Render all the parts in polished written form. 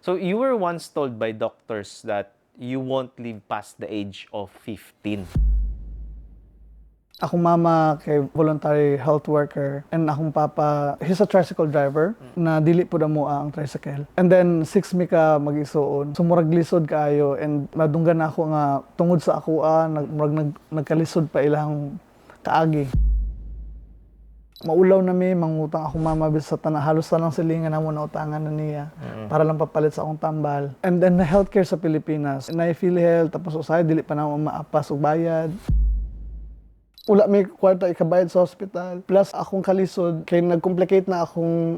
So you were once told by doctors that you won't live past the age of 15. Akong mama kay voluntary health worker and akong papa, he's a tricycle driver na dili po na mo ang tricycle. And then 6 mi ka mag-isuon. So murag lisod kaayo and madunggan ako nga tungod sa ako nagkalisod pa ilang kaagi. Maulaw na mangutang akong mama sa tanah halos lang silingan na mo na utangan na niya para lang papalit sa akong tambal. And then the healthcare sa Pilipinas, na PhilHealth tapos usay dili pa na maapas og bayad. Wala may kwarta ikabayad sa hospital. Plus akong kalisod kay nag-complicate na akong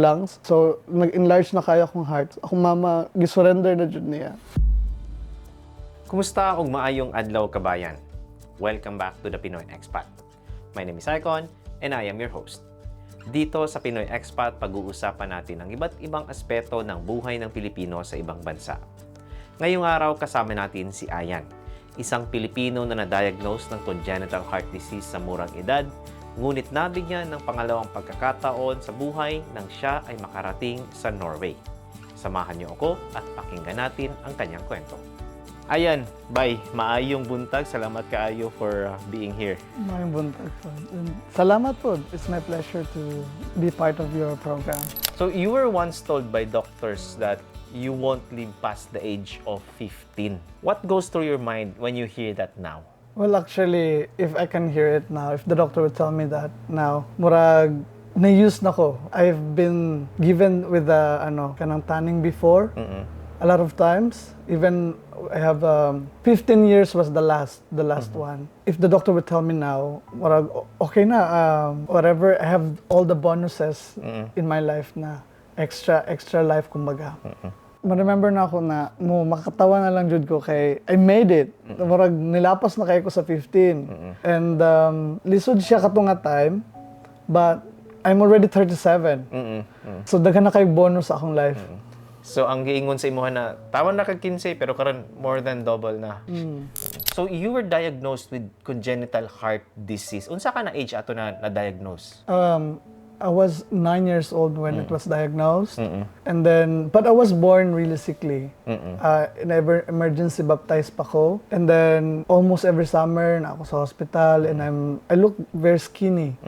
lungs. So nag-enlarge na kaya akong heart. Akong mama gisurrender na jud niya. Kumusta ug maayong adlaw kabayan? Welcome back to the Pinoy Expat. My name is Icon and I am your host. Dito sa Pinoy Expat, pag-uusapan natin ang iba't ibang aspeto ng buhay ng Pilipino sa ibang bansa. Ngayong araw kasama natin si Ayan, isang Pilipino na na-diagnose ng congenital heart disease sa murang edad, ngunit nabigyan ng pangalawang pagkakataon sa buhay nang siya ay makarating sa Norway. Samahan niyo ako at pakinggan natin ang kanyang kwento. Ayan, bye. Maayong buntag. Salamat kaayo for being here. Maayong buntag po. Salamat po. It's my pleasure to be part of your program. So you were once told by doctors that you won't live past the age of 15. What goes through your mind when you hear that now? Well, actually, if I can hear it now, if the doctor would tell me that now, murag na-use na ko. I've been given with the kanang tanning before. A lot of times. Even I have 15 years was the last one. If the doctor would tell me now, murag okay na, whatever, I have all the bonuses in my life na extra life kumbaga. Ma-remember na ako na makakatawa na lang jud ko kay I made it. Murag nilapas na kay ko sa 15. And lisod siya kato nga time, but I'm already 37. So daghan na kay bonus sa akong life. So ang giingon sa imuha na tawan na kag 15 pero karon more than double na. So you were diagnosed with congenital heart disease. Unsa ka na age ato na diagnose? I was 9 years old when it was diagnosed, and then but I was born really sickly. In emergency baptized pa ko, and then almost every summer na ako sa hospital, and I look very skinny.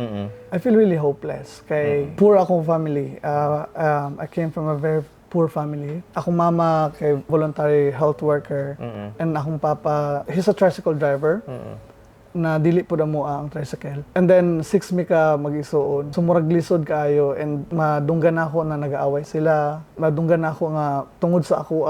I feel really hopeless. Kay poor akong family. I came from a very poor family. Akong mama kay voluntary health worker, and akong papa, he's a tricycle driver. Na dili po na mo ang tricycle. And then 6 mi ka mag-isuon. So murag lisod kaayo and madunggan ako na nag-aaway sila. Madunggan ako nga tungod sa ako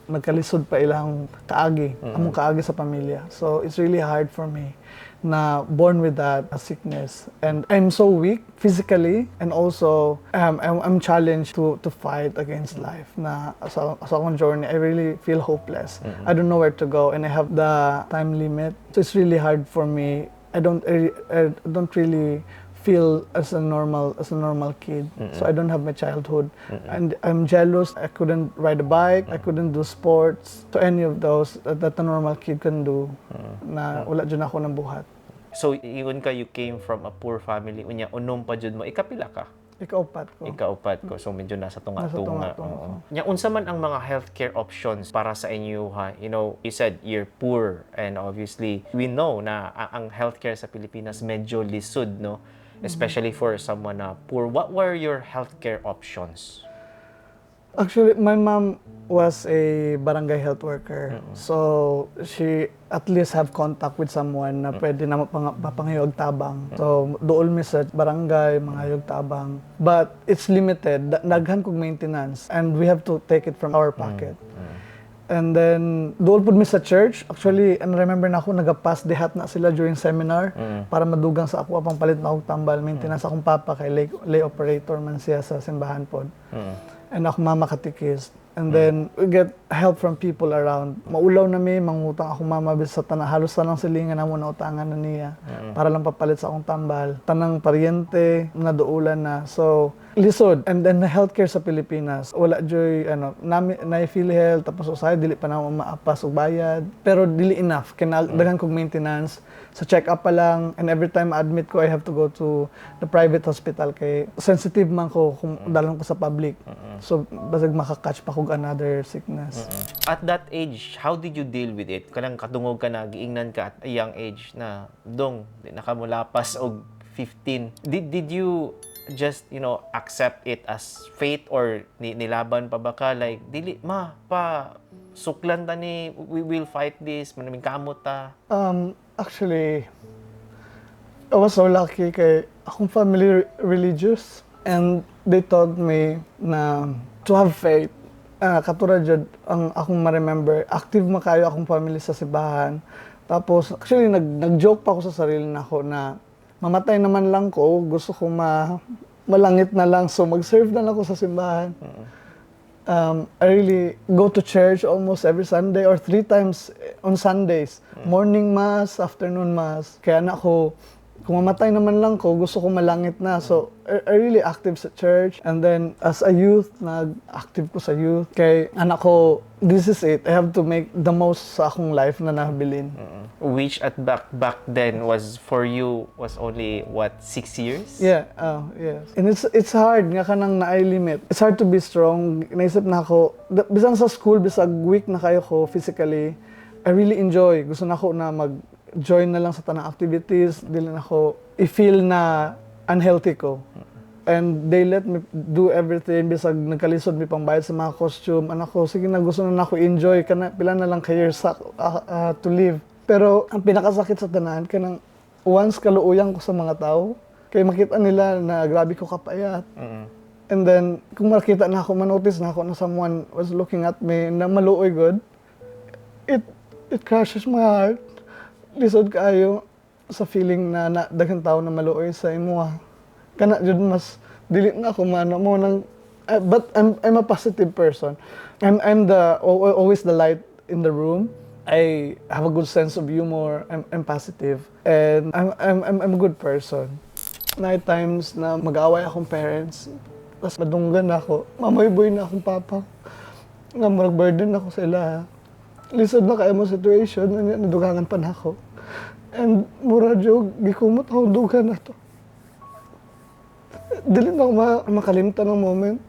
nagkalisod pa ilang kaagi, among kaagi sa pamilya. So it's really hard for me na born with that sickness, and I'm so weak physically, and also I'm challenged to fight against life. Na sa akong journey, I really feel hopeless. I don't know where to go, and I have the time limit, so it's really hard for me. I don't really feel as a normal kid. So I don't have my childhood, and I'm jealous. I couldn't ride a bike. I couldn't do sports. So any of those that a normal kid can do, na wala dyan ako ng buhat. So even ka, you came from a poor family, unya unom pa jud mo, ikapila ka? Ikaupat ko. Ikaupat ko. So medyo nasa tunga-tunga. Nya unsa man ang mga healthcare options para sa inyo ha? You know, you said you're poor, and obviously we know na ang healthcare sa Pilipinas medyo lisod, no? Especially for someone na poor. What were your healthcare options? Actually, my mom was a barangay health worker. So, she at least have contact with someone na pwede na mapangayog tabang. So, dool mi sa barangay, mangayog tabang. But it's limited. Daghan kog maintenance, and we have to take it from our pocket. And then, dool po mi sa church. Actually, remember na ako, nag-pass dihat na sila during seminar para madugang sa ako apang palit na akong tambal. Maintenance akong papa kay lay operator man siya sa simbahan pod. And ako mama katikist. And then, we get help from people around. Maulaw na may mangutang ako mama sa tanang halos tanang silingan na mo na utangan na niya para lang papalit sa akong tambal. Tanang paryente na duulan na. So lisod. And then the healthcare sa Pilipinas, wala joy na PhilHealth tapos usay dili pa na maapas og bayad. Pero dili enough daghan kog maintenance. Sa check-up pa lang, and every time I-admit ko, I have to go to the private hospital kay sensitive man ko kung dalhan ko sa public. So, basag makakatch pa kog another sickness. At that age, how did you deal with it? Kanang katungog ka na, giingnan ka at a young age na, dong, di na ka mo lapas og 15. Did you just, accept it as fate or nilaban pa ba ka? Like, dili, suklan ta ni, we will fight this, manaming kamot ta. Actually, I was so lucky kay akong family religious and they taught me na to have faith. Katulad jud ang akong ma-remember, active makayo akong family sa simbahan. Tapos actually nag-joke pa ako sa sarili nako na mamatay naman lang ko, gusto ko malangit na lang so mag-serve na lang ako sa simbahan. I really go to church almost every Sunday or 3 times on Sundays. Morning mass, afternoon mass. Kaya kung mamatay naman lang ko, gusto ko malangit na. So, I really active sa church. And then, as a youth, nag-active ko sa youth. Kaya anak ko, this is it. I have to make the most sa akong life na nahabilin. Which at back then was for you was only what 6 years? Yeah, yes. And it's hard nga kanang naay limit. It's hard to be strong. Naisip na ako, bisan sa school, bisag weak na kayo ko physically, I really enjoy. Gusto na ako na mag-join na lang sa tanang activities. Dili na ako i-feel na unhealthy ko. And they let me do everything. Bisag nagkalisod mi pang bayad sa mga costume. Anak ko, sige na gusto na ako enjoy. Pila na lang ka years to live. Pero ang pinakasakit sa tanan, kanang once kaluuyang ko sa mga tao, kaya makita nila na grabe ko kapayat. And then, kung makita na ako, manotice na ako na someone was looking at me na maluoy good, it crushes my heart. Lisod kaayo sa feeling na daghang tao na maluoy sa imuha. Kana jud mas dili na ako mo nang but I'm a positive person. I'm always the light in the room. I have a good sense of humor. I'm positive, and I'm a good person. Night times na mag-away akong parents, tapos madunggan ako, mamayboy na akong papa, nga mag-burden ako sa ila. Lisod na kaya mo situation, nadugangan pa na ako. And mura jog, gikumot akong dugan na to. Dili na ako makalimtan ng moment.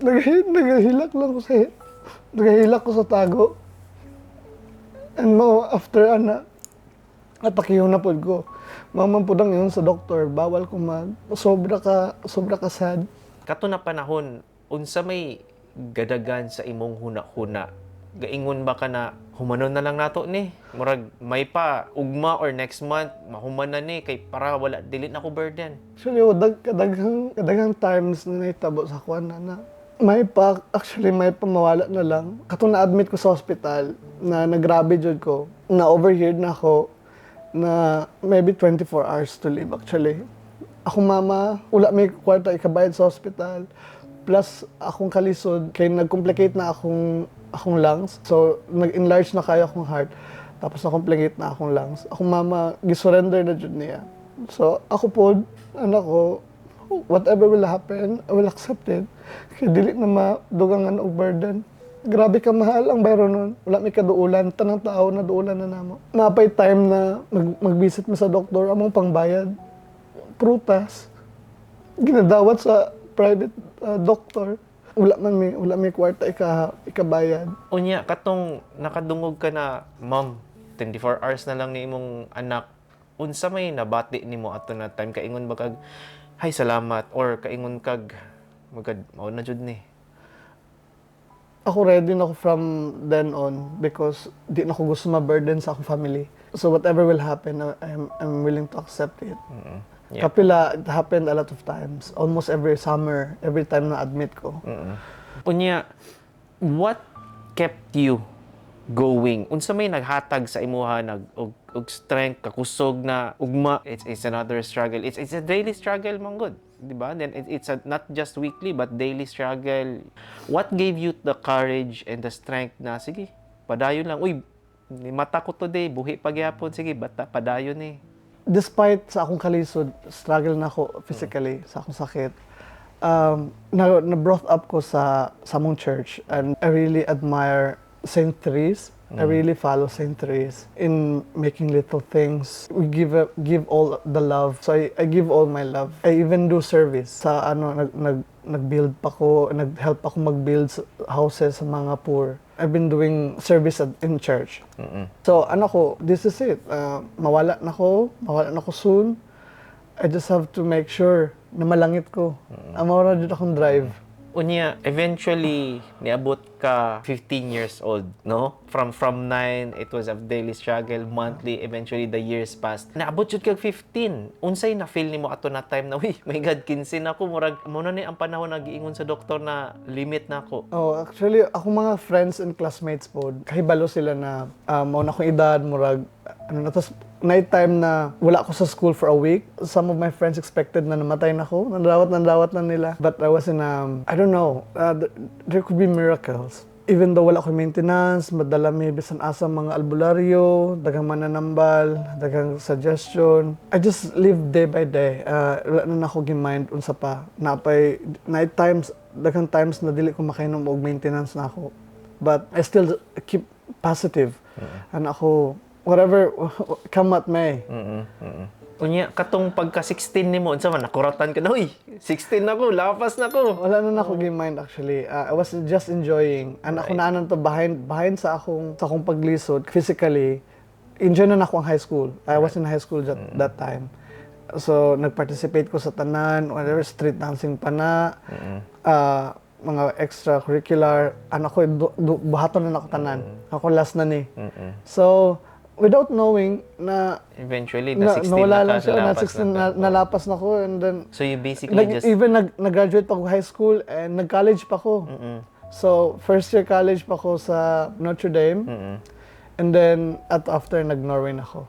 Nagahilak lang ko nagahilak ko sa tago. And after napakiyon na po ko. Mamang yun sa doktor, bawal ko sobra ka sad. Kato na panahon, unsa may gadagan sa imong huna-huna? Gaingon ba ka na, humanon na lang nato ni? Murag, may pa, ugma or next month, mahuman na ni, kay para wala, delete na ko burden. Actually, kadaghang times na naitabo sa kwan na may pa mawala na lang. Kato na-admit ko sa hospital na nagrabe jud ko, na overheard na ako na maybe 24 hours to live actually. Akong mama, wala may kwarta ikabayad sa hospital. Plus, akong kalisod, kaya nag-complicate na akong lungs. So, nag-enlarge na kaya akong heart. Tapos na-complicate na akong lungs. Akong mama, gisurrender na jud niya. So, ako po, anak ko, whatever will happen, I will accept it. Kaya dili na madugangan og burden. Grabe ka mahal ang bayro nun. Wala may kaduulan. Tanang tao na duulan na namo. Napay time na mag-visit mo sa doktor, among pangbayad. Prutas. Ginadawat sa private doctor. Wala may kwarta ikabayad. Unya, katong nakadungog ka na, ma'am, 24 hours na lang ni imong anak. Unsa may nabati nimo ato na time? Kaingon ba kag, hay, salamat, or kaingon kag, mao na jud ni. Ako ready na ako from then on because di na ako gusto ma-burden sa akong family. So whatever will happen, I'm willing to accept it. Yeah. Kapila, it happened a lot of times. Almost every summer, every time na admit ko. Unya, what kept you going. Unsa may naghatag sa imuha og strength, kakusog na ugma. It's another struggle. It's a daily struggle man good, di ba? Then it's not just weekly but daily struggle. What gave you the courage and the strength na sige, padayon lang. Uy, mata ko today, buhi pagyapon, sige, bata padayon eh. Despite sa akong kalisod, struggle na ako physically sa akong sakit. Na-brought up ko sa mong church, and I really admire Saint Therese. I really follow Saint Therese in making little things. We give all the love. So I give all my love. I even do service. Sa nag-build pa ko, nag-help ako mag-build houses sa mga poor. I've been doing service in church. So this is it. Mawala na ko soon. I just have to make sure na malangit ko. Mawala dito akong drive. Unya, eventually, niabot ka 15 years old, no? From 9, it was a daily struggle, monthly, eventually the years passed. Naabot jud kag 15. Unsay na feel nimo ato na time na, uy, my God, 15 na ako, murag mo na ni ang panahon nagiingon sa doktor na limit na ako. Oh, actually, akong mga friends and classmates po, kahibalo sila na mao na akong edad, murag tapos night time na wala ako sa school for a week. Some of my friends expected na namatay na ako. Nandawat na nila. But I was in I don't know, there could be miracles. Even though wala ko maintenance, madala may bisan asa mga albularyo, daghang mananambal, daghang suggestion. I just live day by day. Wala na ako gi-mind unsa pa. Napay night times, daghang times na dili ko makainom og maintenance na ako. But I still keep positive. And ako, whatever come at may. Unya, katong pagka-16 nimo, unsa man nakuratan ka na, uy, 16 na ko, lapas na ko. Wala na ako gi-mind actually. I was just enjoying. And ako naanan to behind sa akong paglisod physically. Enjoy na ako ang high school. I was in high school that time. So nag-participate ko sa tanan, whatever, street dancing pa na. Mga extracurricular. Ako buhaton na ako tanan. Ako last na ni. So without knowing na eventually na 16 nawala na lang ka, siya, na 16 na nalapas na ko, and then so you basically just even nag-graduate pa ko high school and nag-college pa ko. So first year college pa ko sa Notre Dame. And then after nag-Norway na ko.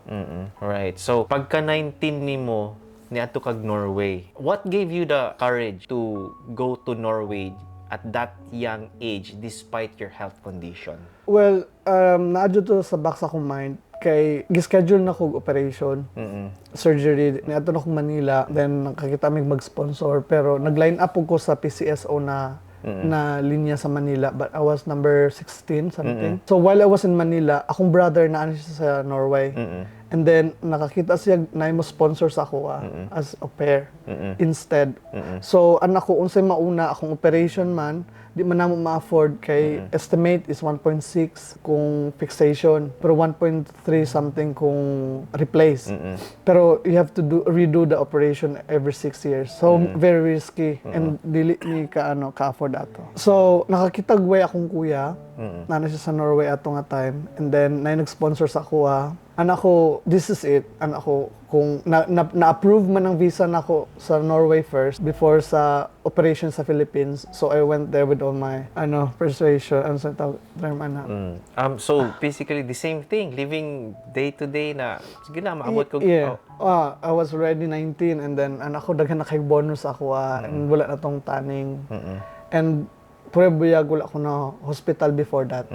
Right. So pagka 19 nimo niadto kag Norway, what gave you the courage to go to Norway at that young age despite your health condition? Well, naadyo to sa back sa akong mind kay gischedule na kog operation, surgery, niadto na kog Manila, then nakakita mig mag-sponsor, pero nag-line up ko sa PCSO na linya sa Manila, but I was number 16 something. So while I was in Manila, akong brother na siya sa Norway. And then nakakita siya na mo sponsor sa ako as AUPAIR instead. So anak ko unsay mauna akong operation man, di man namo ma-afford kay estimate is 1.6 kung fixation, pero 1.3 something kung replace. Pero you have to redo the operation every 6 years. So very risky and dili ni ka-afford ato. So nakakitagway akong kuya, na siya sa Norway ato nga time, and then nag-sponsor sa ako anak ko, this is it. Anak ko, kung na-approve man ang visa na ako sa Norway first before sa operation sa Philippines. So I went there with all my persuasion and sa term So basically the same thing, living day to day na sige na maabot ko. Yeah. I was already 19 and then anak ko daghan na kay bonus ako and wala na tong taning. And pure buyag wala ko na hospital before that.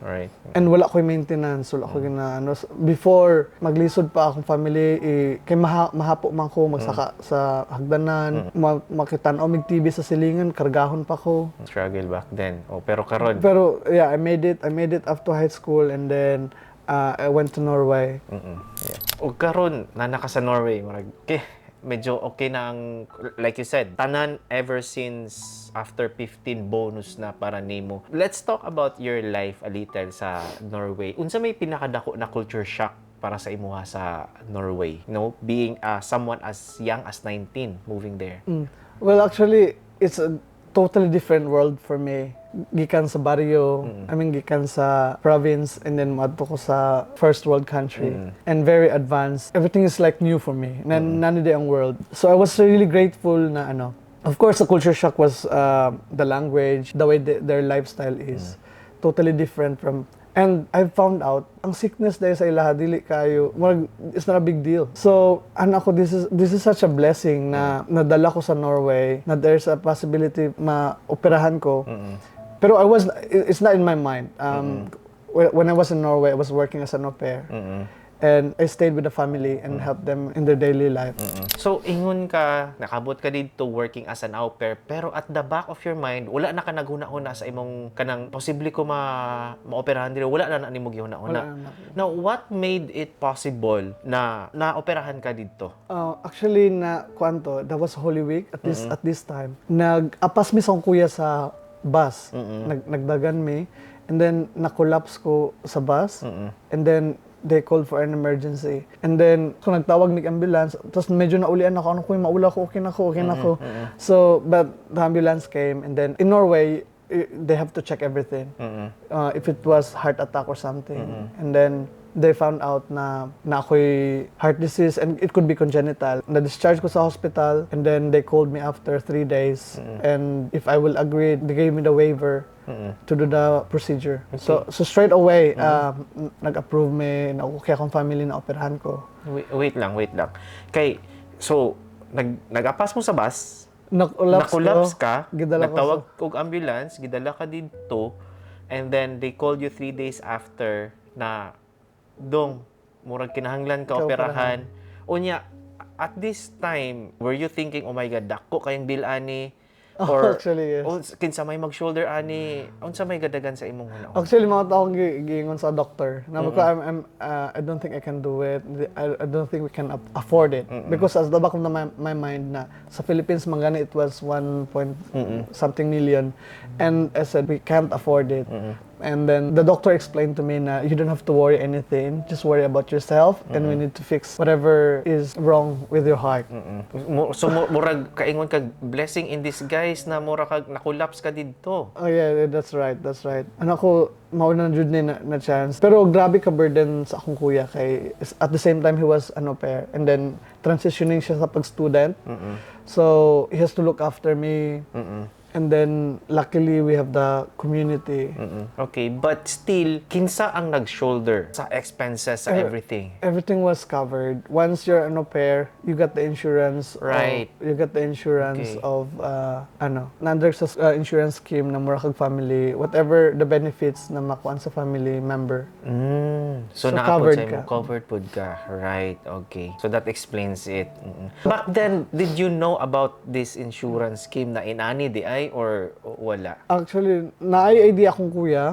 Right. And wala ko maintenance, wala ko before maglisod pa akong family, kay mahapo man ko magsaka sa hagdanan, makitan-aw mig TV sa silingan, kargahon pa ko. Struggle back then. Pero karon. Pero yeah, I made it up to high school, and then I went to Norway. O karon naka sa Norway, medyo okay na ang, like you said, tanan ever since after 15 bonus na para nimo. Let's talk about your life a little sa Norway. Unsa may pinakadako na culture shock para sa imuha sa Norway? Being someone as young as 19 moving there. Well, actually, it's a totally different world for me. Gikan sa barrio, gikan sa province, and then madto ko sa first world country. And very advanced. Everything is like new for me. Nanide ang world. So I was really grateful na Of course, the culture shock was the language, the way their lifestyle is totally different from And I found out, ang sickness dahil sa ilaha, dili kayo, it's not a big deal. So, anak ko, this is such a blessing na nadala ko sa Norway, na there's a possibility ma-operahan ko. Pero it's not in my mind. When I was in Norway, I was working as an au pair. And I stayed with the family and helped them in their daily life. So, ingon ka, nakabot ka dito working as an au pair, pero at the back of your mind, wala na ka naghuna-huna sa imong kanang posible ko maoperahan dito, wala na nimo gihuna-huna. Now, what made it possible na naoperahan ka dito? Actually, that was Holy Week at this time. Nag-apas mi sa kuya sa bus. Nagdagan mi. And then, na-collapse ko sa bus. And then, they called for an emergency. And then, kung nagtawag ni ambulance, tapos medyo naulian ako, ko yung maula ko, okay na ko. So, but the ambulance came, and then in Norway, they have to check everything. If it was heart attack or something. And then, they found out na ako'y heart disease and it could be congenital. Na-discharge ko sa hospital, and then they called me after 3 days. And if I will agree, they gave me the waiver to do the procedure. Okay. So straight away, nag-approve me, na okay akong family na operahan ko. Wait lang. So, nag-apas mo sa bus, na-collapse ka, nagtawag og ambulance, gidala ka dito, and then they called you 3 days after na murag kinahanglan ka operahan. Unya, at this time, were you thinking, oh my God, dako kayang bill ani? Or, actually, yes. Kinsa may mag-shoulder ani? Unsa may gadagan sa imong huna? Actually, mga taong giingon sa doctor. Na ko, I don't think I can do it. I don't think we can afford it. Because as the back of my mind na sa Philippines, mangani, it was 1 point something million. And I said, we can't afford it. And then the doctor explained to me na you don't have to worry anything. Just worry about yourself and we need to fix whatever is wrong with your heart. So, murag kaingon kag blessing in disguise na mura kag na-collapse ka dito. Oh yeah, that's right. Anak ko, mauna jud ni na chance. Pero grabe ka burden sa akong kuya kay at the same time he was an au pair and then transitioning siya sa pag-student. So he has to look after me. And then, luckily, we have the community. Okay, but still, kinsa ang nag-shoulder sa expenses, sa everything? Everything was covered. Once you're an au pair, you got the insurance. Right. You got the insurance of, there's a insurance scheme na mura kag family, whatever the benefits na makuan sa family member. So covered ka. Covered pod ka. Right, okay. So that explains it. Back then, did you know about this insurance scheme na inani di ay or wala? Actually, na-idea akong kuya.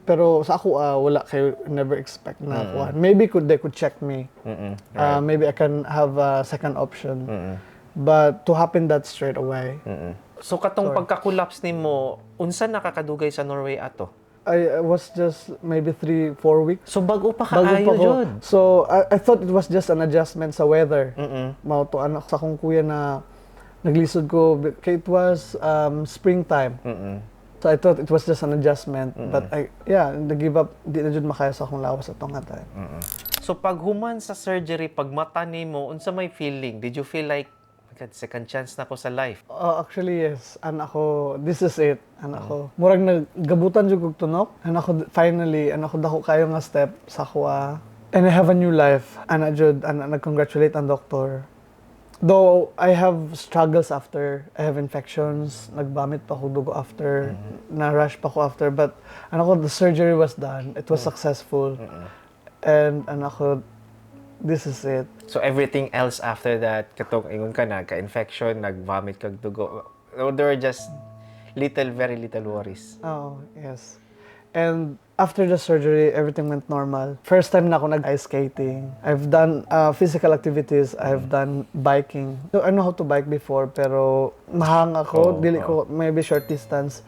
Pero sa ako, wala kayo, never expect na kuha. Maybe they could check me. Right. Maybe I can have a second option. But to happen that straight away. So katong pagka-collapse nimo, unsa nakakadugay sa Norway ato? I was just maybe 3-4 weeks. So bago pa kaayo jud. So I thought it was just an adjustment sa weather. Mao to anak sa akong kuya na naglisod ko, kaya it was springtime. So I thought it was just an adjustment. But nag-give up, di na jud makaya sa akong lawas atong time. So pag human sa surgery, pag mata nimo, unsa may feeling? Did you feel like, second chance na ko sa life? Actually, yes. Anak ko, this is it. Anak ko. Murag naggabutan jud kog tunok. Anak ko, finally, anak ko dako kayo nga step sa kuha. And I have a new life. Anak jud, nag-congratulate ang doctor. Though I have struggles after, I have infections, nagbamit pa ko dugo after, na-rush pa ko after, but the surgery was done. It was successful. And this is it. So everything else after that, katong ingon ka na, ka-infection, nag-vomit kag dugo, there were just very little worries. Oh, yes. And after the surgery, everything went normal. First time na ako nag-ice skating. I've done physical activities. I've done biking. So, I know how to bike before, pero mahang ako. Dili ko, maybe short distance.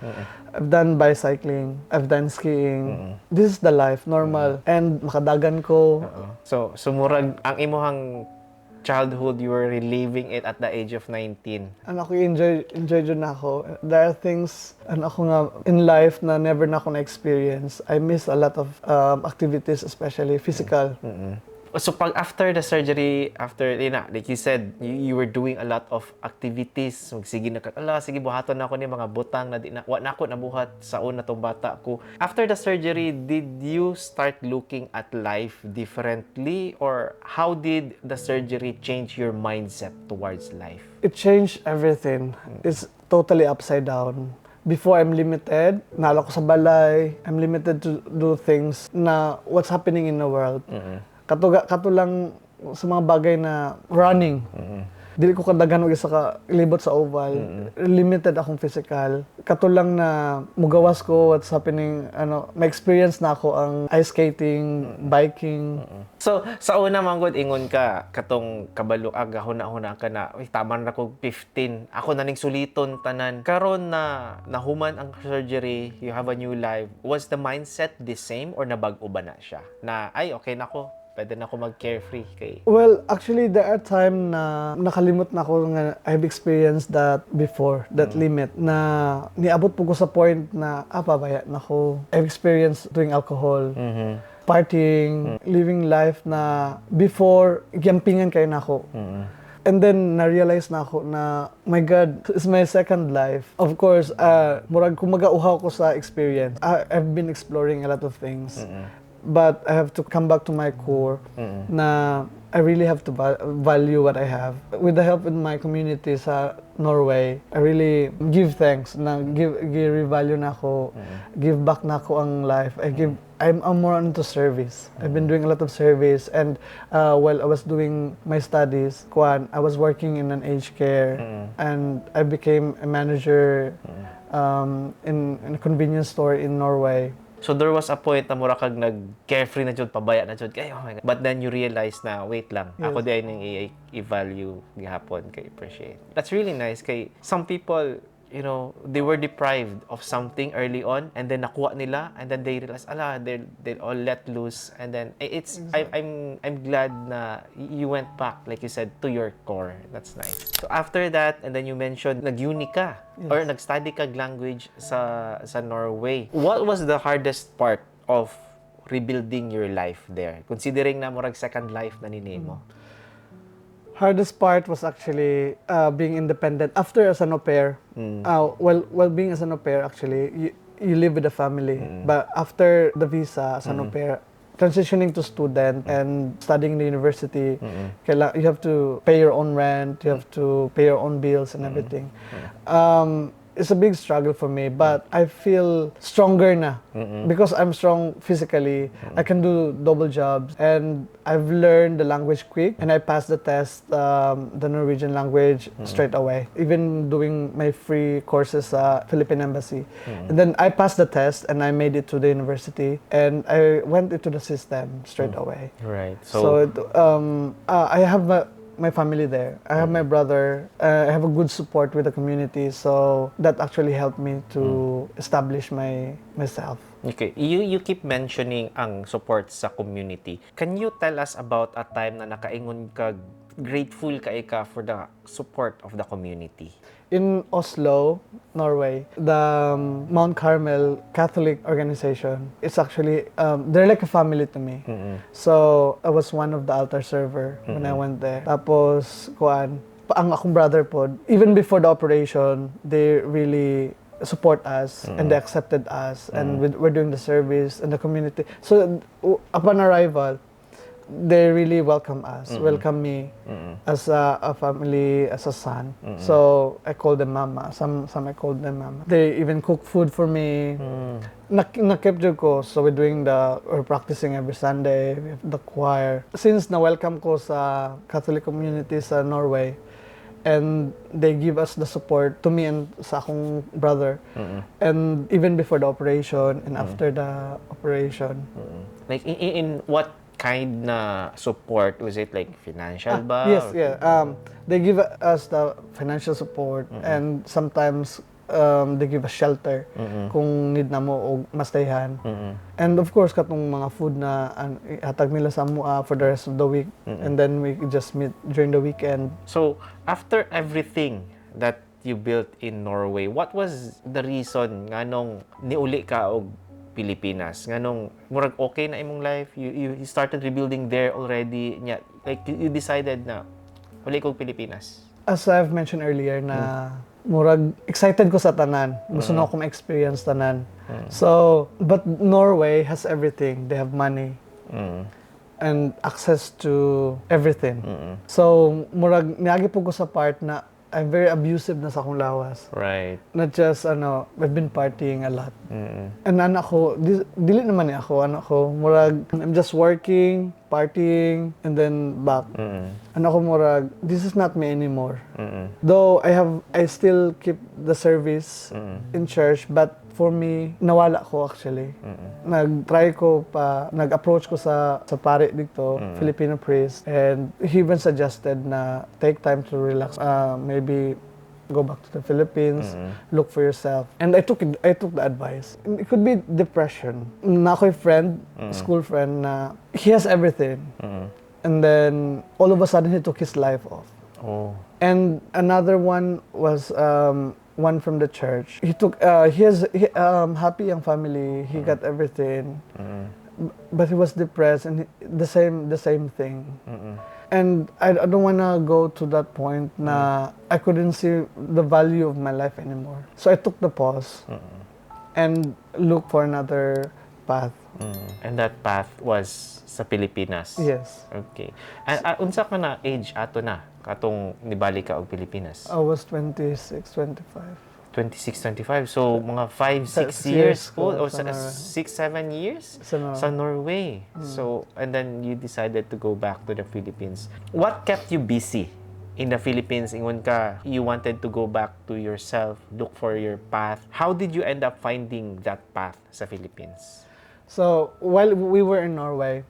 I've done bicycling. I've done skiing. This is the life, normal. And makadagan ko. So murag, ang imuhang childhood, you were reliving it at the age of 19. Enjoy dyan na ako. There are things in life na never na ako na-experience. I miss a lot of activities, especially physical. So pag after the surgery, after like you said, you were doing a lot of activities. Sige na sige buhaton na ako ni mga butang na di na wa na ako nabuhat sa una tong bata ko. After the surgery, did you start looking at life differently, or how did the surgery change your mindset towards life? It changed everything. It's totally upside down. Before, I'm limited. Nala ko sa balay. I'm limited to do things na what's happening in the world. Kato lang sa mga bagay na running. Dili ko kadaghan og isa ka libot sa oval. Limited akong physical. Kato lang na mugawas ko what's happening, may experience na ako ang ice skating, biking. So, sa una manggod ingon ka katong kabalo agahon-hona ka na, uy, tama na ko 15. Ako na ning suliton tanan. Karon na nahuman ang surgery, you have a new life. Was the mindset the same or nabag-o ba na siya? Na ay okay na ko. Pwede na ako mag-carefree kay... Well, actually, there are time na nakalimot na ako nga I've experienced that before, that limit, na niabot po ko sa point na, pabaya na ako. I've experienced doing alcohol, partying, living life na before, giyampingan kayo na ako. And then, na-realize na ako na, my God, it's my second life. Of course, murag kung mag-auhaw ko sa experience, I've been exploring a lot of things. But I have to come back to my core na I really have to value what I have. With the help of my community sa Norway, I really give thanks na give-value na ako, give back na ako ang life. I'm more into service. I've been doing a lot of service, and while I was doing my studies, I was working in an aged care, and I became a manager in a convenience store in Norway. So there was a point na mura kag nag-carefree na jud, pabaya na jud kay, oh my God. But then you realize na wait lang, ako di ay ning i-value gihapon kay appreciate. That's really nice kay some people, they were deprived of something early on, and then nakuha nila, and then they realize, they'll all let loose, and then I'm glad na you went back, like you said, to your core. That's nice. So after that, and then you mentioned nag-uni ka, or nag-study kag language sa Norway. What was the hardest part of rebuilding your life there, considering na murag second life na ninimo? Hardest part was actually being independent after as an au pair. Well, being as an au pair, actually, you live with a family. But after the visa as an au pair, transitioning to student and studying in the university, you have to pay your own rent, you have to pay your own bills and everything. It's a big struggle for me, but I feel stronger na because I'm strong physically. I can do double jobs, and I've learned the language quick, and I passed the test, the Norwegian language straight away. Even doing my free courses at Philippine Embassy, and then I passed the test, and I made it to the university, and I went into the system straight away. Right. So I have my family there. I have my brother. I have a good support with the community, so that actually helped me to establish myself. Okay, you keep mentioning ang support sa community. Can you tell us about a time na nakaingon ka, grateful ka for the support of the community? In Oslo, Norway, the Mount Carmel Catholic organization, it's actually, they're like a family to me. So, I was one of the altar server when I went there. Tapos, ang akong brother po, even before the operation, they really support us and they accepted us, and we're doing the service and the community. So, upon arrival, they really welcome us, welcome me as a family, as a son. So I call them mama. Some I call them mama. They even cook food for me. Na-capture ko. So we're practicing every Sunday. We have the choir. Since na-welcome ko sa Catholic community sa Norway, and they give us the support to me and sa akong brother. And even before the operation and after the operation. Like in what kind na support? Was it like financial ba? Yes, yeah. They give us the financial support, and sometimes they give us shelter kung need na mo o mastayhan. And of course, katong mga food na hatag nila sa mua for the rest of the week, and then we just meet during the weekend. So, after everything that you built in Norway, what was the reason nga nung niuli ka og Pilipinas? Nganong murag okay na imong life? You started rebuilding there already. Nya, like you decided na wala kog Pilipinas. As I've mentioned earlier na murag excited ko sa tanan. Gusto na ako ma-experience tanan. So, but Norway has everything. They have money and access to everything. So, murag niagi po ko sa part na I'm very abusive na sa akong lawas. Right. Not just, I've been partying a lot. And anak ko, dili naman niya ako, anak ko, murag, I'm just working, partying, and then back. Anak ko, murag, this is not me anymore. Though I still keep the service in church, but for me, nawala ko actually. Nag-approach ko sa pare dito, Filipino priest, and he even suggested na take time to relax, maybe go back to the Philippines, look for yourself. And I took the advice. It could be depression. Na ako'y friend, school friend na he has everything. And then all of a sudden he took his life off. Oh. And another one was one from the church. He happy young family. He got everything, but he was depressed, and the same thing. And I don't wanna go to that point na I couldn't see the value of my life anymore. So I took the pause and looked for another path. And that path was sa Pilipinas. Yes. Okay. And unsa ka na age ato na katong nibalik ka og Pilipinas? I was 26, 25. 26, 25. So, mga 5, 6 years years ko old, or sa Norway. 6, 7 years? Sa Sa Norway. So, and then you decided to go back to the Philippines. What kept you busy in the Philippines? Ingon ka, you wanted to go back to yourself, look for your path. How did you end up finding that path sa Philippines? So while we were in Norway,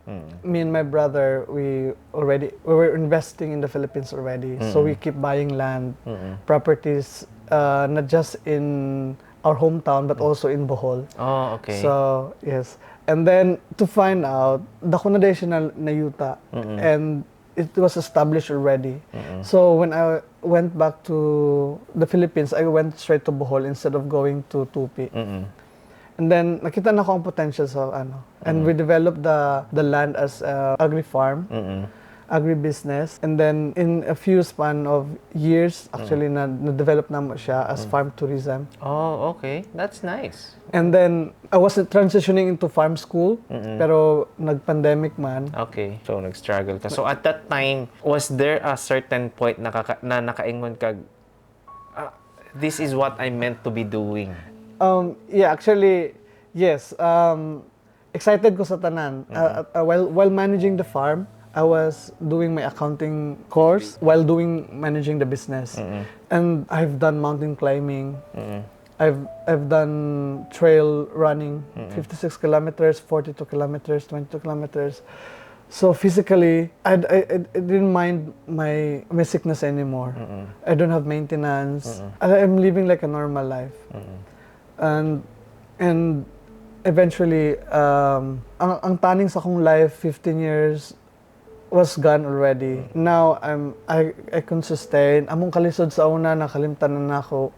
me and my brother, we were investing in the Philippines already. So we keep buying land, properties, not just in our hometown but also in Bohol. Oh, okay. So yes, and then to find out, dako na day siya na yuta, and it was established already. So when I went back to the Philippines, I went straight to Bohol instead of going to Tupi. And then nakita na ko ang potential sa and we developed the land as agri-farm, agri-business, and then in a few span of years actually na-develop na siya as farm tourism. Oh, okay. That's nice. And then I was transitioning into farm school, pero nag-pandemic man. Okay. So, nag-struggle ka. So, at that time, was there a certain point na nakaingon ka, this is what I meant to be doing? Yeah, actually, yes. Excited ko sa tanan. While managing the farm, I was doing my accounting course while managing the business. And I've done mountain climbing. I've done trail running, 56 kilometers, 42 kilometers, 22 kilometers. So physically, I didn't mind my sickness anymore. I don't have maintenance. I'm living like a normal life. And eventually, ang taning sa akong life, 15 years, was gone already. Now, I can sustain. Among kalisod sa una, nakalimtan na ako.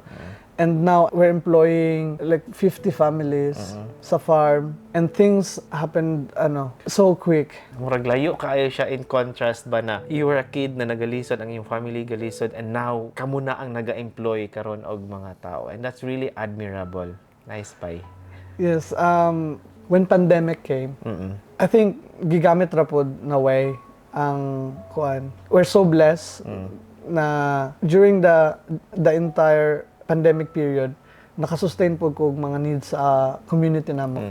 And now, we're employing like 50 families sa farm. And things happened, so quick. Murag layo kaayo siya in contrast ba na you were a kid na nagalisod, ang iyong family galisod, and now, kamo na ang naga-employ karon og mga tao. And that's really admirable. Nice pay. Yes, when pandemic came, I think gigamit ra pod na way ang kuan. We're so blessed na during the entire pandemic period, nakasustain po ko mga needs sa community namo.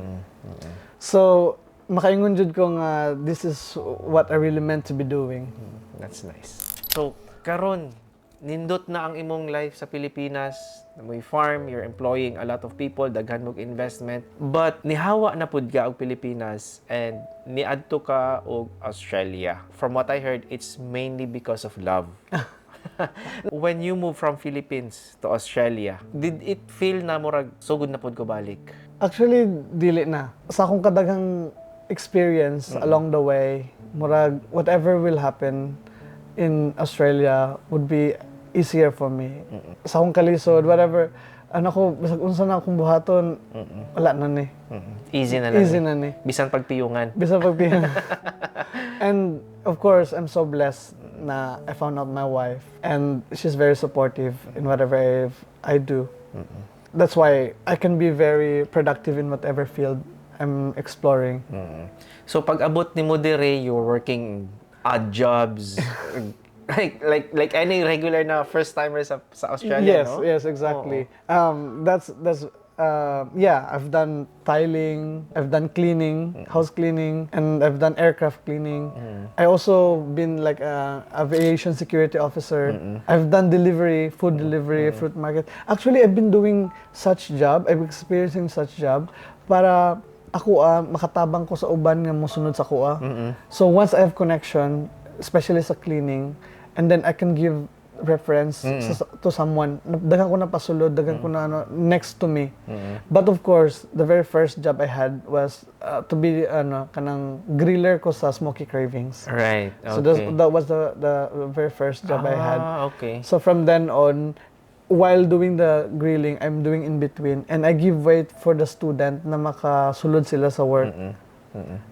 So, makaingon jud ko nga this is what I really meant to be doing. That's nice. So, karon nindot na ang imong life sa Pilipinas. May farm, you're employing a lot of people, daghan mong investment. But nihawa na pud ka og Pilipinas and niadto ka og Australia. From what I heard, it's mainly because of love. When you moved from Philippines to Australia, did it feel na murag sugod na pud ko balik? Actually, dili na. Sa akong kadaghang experience along the way, murag whatever will happen in Australia would be easier for me. Sa akong kalisod, whatever ano ko, bisag unsa na akong buhaton, wala na ni. Easy na lang. Easy na ni. Bisan pagpiyungan. Bisa pagpihan. And of course, I'm so blessed na I found out my wife and she's very supportive in whatever I do. That's why I can be very productive in whatever field I'm exploring. So pag abot ni mo dire, you're working odd jobs, like any regular na first timer sa Australia, Yes, no? yes, exactly. That's yeah. I've done tiling, I've done cleaning, house cleaning, and I've done aircraft cleaning. I also been like a aviation security officer. I've done delivery, food delivery, fruit market. Actually, I've been doing such job. I'm experiencing such job para ako makatabang ko sa uban nga mosunod sa kuha. So once I have connection, especially sa cleaning, and then I can give reference to someone. Dagan ko na pasulod, dagan ko na next to me. But of course, the very first job I had was to be kanang griller ko sa Smoky Cravings. Right. Okay. So that was the very first job I had. Okay. So from then on, while doing the grilling, I'm doing in between, and I give way for the student na makasulod sila sa work.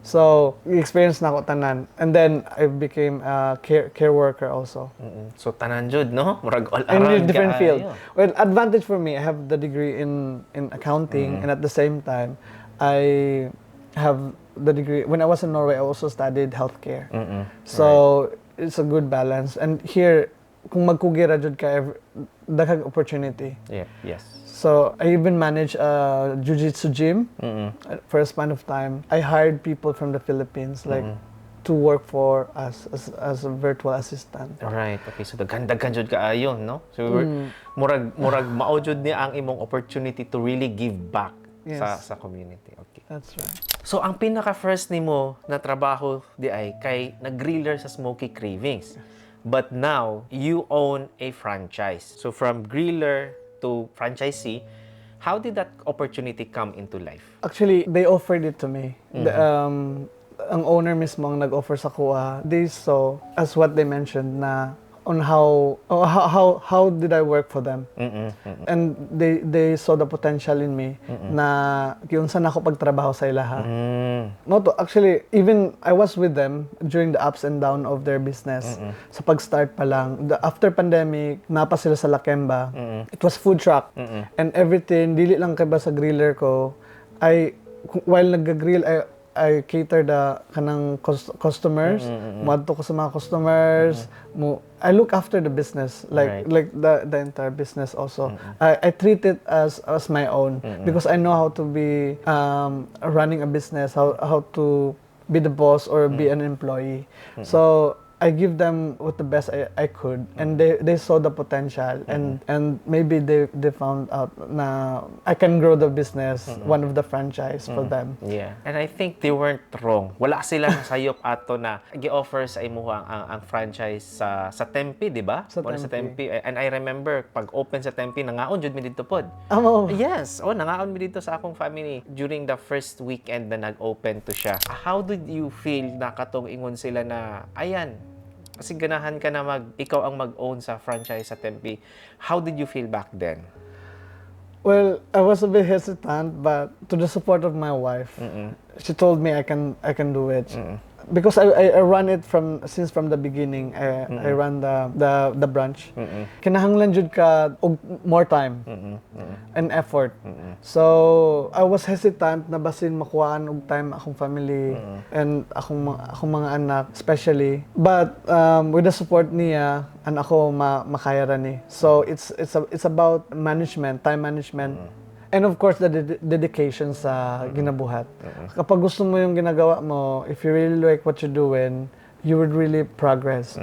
So, experience na ako tanan. And then, I became a care worker also. So, tanan jud, no? Murag all In a around different ka, field. ayo. Well, advantage for me, I have the degree in accounting, and at the same time, I have the degree. When I was in Norway, I also studied healthcare. So, it's a good balance. And here, kung magkugira jud ka, daghang opportunity. Yeah, yes. So, I even managed a jiu-jitsu gym for a span of time. I hired people from the Philippines, like, to work for us as a virtual assistant. Alright, okay. So, daghan jud kaayo, no? So, murag mao jud ni ang imong opportunity to really give back sa community. Okay. That's right. So, ang pinaka-first nimo na trabaho di ay kay nag-griller sa Smoky Cravings. But now, you own a franchise. So, from griller to franchisee, how did that opportunity come into life? Actually, they offered it to me. Ang owner mismo ang nag-offer sa kuha. They saw, as what they mentioned, na on how did I work for them. And they saw the potential in me na yung saan ako pagtrabaho sa ilaha. No, actually, even I was with them during the ups and down of their business. Sa pag-start pa lang, after pandemic, napa sila sa Lakemba. It was food truck. And everything, dili lang kay ba sa griller ko, while nag-grill, I cater the kanang customers. Madto ko sa mga customers. I look after the business, like the entire business also. I treat it as my own because I know how to be running a business, how to be the boss or be an employee. So I give them with the best I could, and they saw the potential, and maybe they found out na I can grow the business, one of the franchise for them. Yeah, and I think they weren't wrong. Wala sila nasayop ato na gi-offer sa imuha ang franchise sa Tempe, di ba? Sa Sa Tempe. Tempe. And I remember pag open sa Tempe, nangaon jud mi dito pod. Yes, nangaon mi dito sa akong family during the first weekend na nag-open to siya. How did you feel na katong ingon sila na ayan, kasi ganahan ka na ikaw ang mag-own sa franchise sa Tempe. How did you feel back then? Well, I was a bit hesitant, but to the support of my wife, she told me I can do it. Because I run it from the beginning. I run the branch. Kinahanglan jud ka og more time and effort. So I was hesitant na basin makuhaan og time akong family and akong mga anak especially. But with the support niya, and ako makaya ra ni. So it's about management, time management. And of course, the dedication sa ginabuhat. Kapag gusto mo yung ginagawa mo, if you really like what you're doing, you would really progress.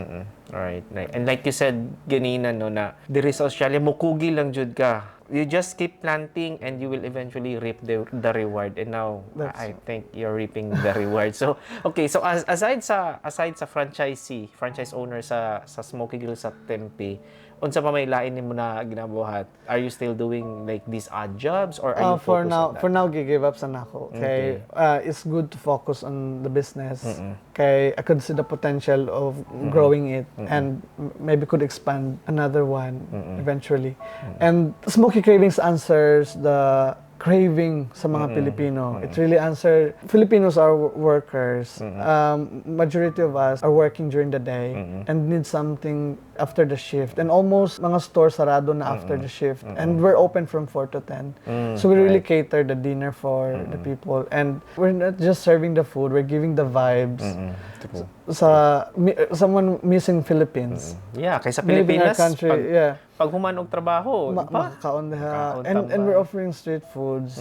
Alright. And like you said ganina, no, na diri sa Australia, mukugi lang jud ka. You just keep planting and you will eventually reap the reward. And now, I think you're reaping the reward. So, okay. So, aside sa franchise owner sa Smoky Grill sa Tempe, unsa pa may lain nimo na ginabuhat? Are you still doing like these odd jobs or are you For focused on that? now, give up sa nako. Okay. It's good to focus on the business. Mm-mm. Okay, I could see the potential of growing it and maybe could expand another one eventually. And Smoky Cravings answers the craving sa mga Pilipino. It really answers. Filipinos are workers. Majority of us are working during the day and need something after the shift. And almost mga stores sarado na after the shift. And we're open from 4 to 10. So we really cater the dinner for the people. And we're not just serving the food, we're giving the vibes. Someone missing Philippines. Yeah, kaysa Leaving our Pilipinas, country, pag human og trabaho, makakaon diha. Makaon And tamba. we're offering street foods,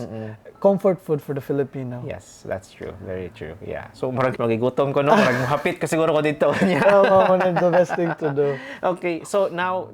comfort food for the Filipino. Yes, that's true. Very true. Yeah. So, murag magigutom ko, no? Murag mahapit ka siguro ko dito. One of the best thing to do. Okay, so now,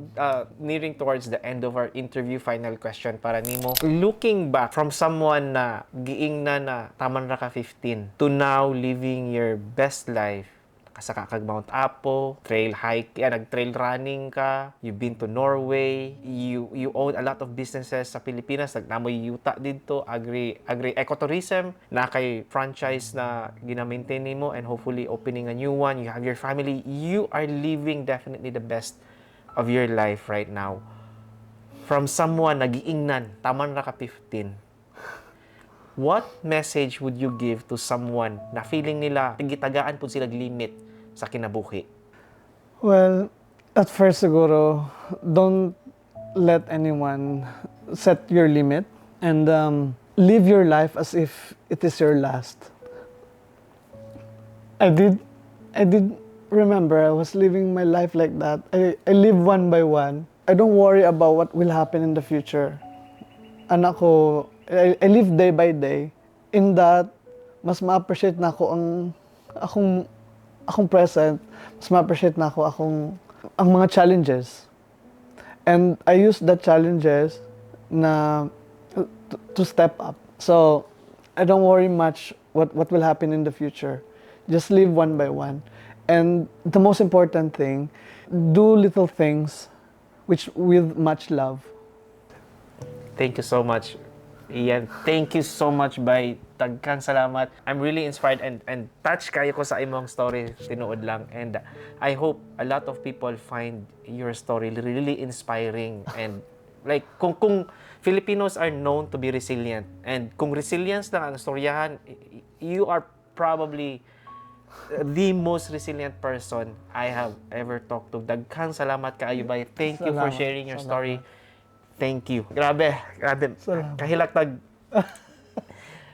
nearing towards the end of our interview, final question para nimo. Looking back from someone na giingnan na taman ra ka 15 to now living your best life, kasaka kag Mount Apo, trail hike, nag-trail running ka, you've been to Norway, you own a lot of businesses sa Pilipinas, nagnamoy yuta dito, agri ecotourism, na kay franchise na gina-maintain nimo and hopefully opening a new one, you have your family, you are living definitely the best of your life right now. From someone nagiingnan, taman ra ka 15, what message would you give to someone na feeling nila gitagaan pud sila limit sa kinabuhi? Well, at first siguro, don't let anyone set your limit and live your life as if it is your last. I did remember I was living my life like that. I live one by one. I don't worry about what will happen in the future. Anak ko, I live day by day. In that, mas ma-appreciate na ako akong present, mas ma-appreciate na ako ang mga challenges. And I use the challenges na to step up. So, I don't worry much what will happen in the future. Just live one by one. And the most important thing, do little things with much love. Thank you so much, Ian. Thank you so much, Bay. Tagkang salamat. I'm really inspired and touched kayo ko sa imong story, tinuod lang. And I hope a lot of people find your story really inspiring. And like, kung Filipinos are known to be resilient, and kung resilience lang ang storyahan, you are probably the most resilient person I have ever talked to. Dagkang salamat kaayo, Bay. Thank you for sharing your story. Thank you. Grabe. Kahilaktag.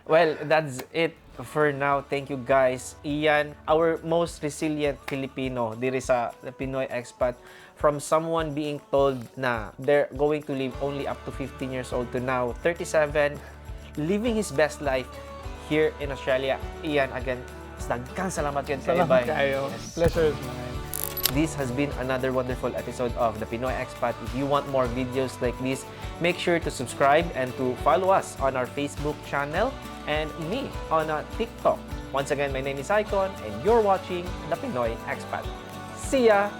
Well, that's it for now. Thank you, guys. Ian, our most resilient Filipino diri sa the Pinoy Expat, from someone being told na they're going to live only up to 15 years old to now 37, living his best life here in Australia. Ian, again, dagkang salamat yun kayo. Salamat kayo. Pleasure is mine. This has been another wonderful episode of the Pinoy Expat. If you want more videos like this, make sure to subscribe and to follow us on our Facebook channel and me on TikTok. Once again, my name is Icon and you're watching the Pinoy Expat. See ya!